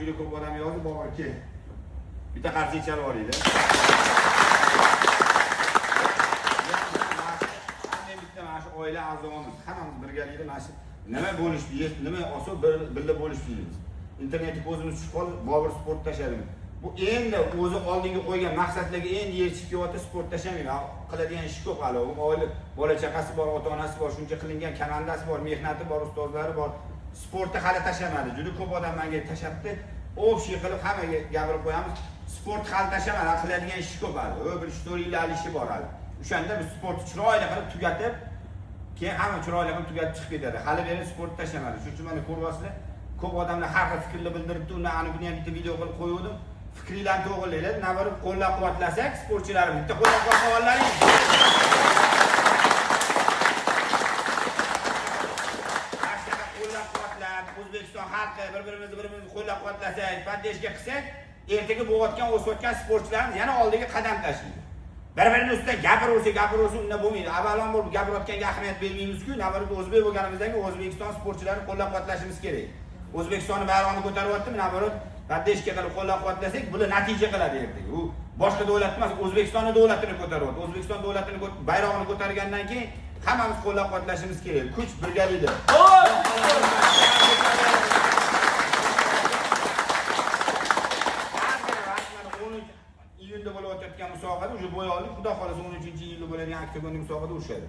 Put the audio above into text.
juda ko'p odam yozdi, Bobur kel. Bitta qarshi chalib olaydi. Bitta mana shu oila a'zomiz, hammamiz birgalikda mana shu nima bo'lish deymiz, nima oson birga bo'lish deymiz. Internetga ko'zimiz tushib qoldi, Bobur sport tashladim. Bu endi o'zi oldinga qo'ygan maqsadlarga endi yetishib kelyapti, sport tashlamaydi. Qiladigan ish ko'p hali. U oila, bola chaqasi bor, ota-onasi bor, shuncha qilingan komandasi bor, mehnati bor, ustozlari bor. Sportni hali tashlamadi. Juda ko'p odam menga tashlabdi. O'xshi qilib hammaga gapirib qo'yamiz. Sport hali tashlamadi, qiladigan ish ko'p hali. O bir 3-4 yillik ishi bor hali. O'shanda biz sportni chiroyli qilib tugatib, keyin hamma chiroyli qilib tugatib chiqib ketadi. Hali beri sport tashlamadi. Shuning uchun mana ko'ryapsizlar, ko'p odamlar har xil fikrlar bildiribdi. Uni ani buni ham bitta video qilib qo'ydim. Fikringlarni to'g'rilaylar, navbat qo'llab-quvvatlasak, sportchilarimiz bitta qo'llab-quvvatlaganlaring. O'zbekiston xalqi bir-birimizni qo'llab-quvvatlasak, podдержка qilsak, ertaga bo'layotgan, o'sayotgan sportchilarimiz yana oldiga qadam tashlaydi. Bir-birini ustidan gapiraversa, undan bo'lmaydi. Avvalambor gapirayotganga ahamiyat bermaymiz-ku, navbatda o'zbek bo'lganimizdan keyin O'zbekiston sportchilarini qo'llab-quvvatlashimiz kerak. O'zbekistonning bayrog'ini ko'taryaptimi, navbat podдержка qilib qo'llab-quvvatlasak, bular natija qiladi ertaga. U boshqa davlat emas, O'zbekistonning davlatini ko'taryapti. O'zbekiston davlatining bayrog'ini ko'targandan keyin hammamiz qo'llab-quvvatlashimiz kerak. Kuch birgalikda. iyunda bo'lib o'tayotgan musobaqada o'sha bo'yoqlik, xudo xolasa 13-iyulda bo'ladigan oktagonning musobaqada urishadi.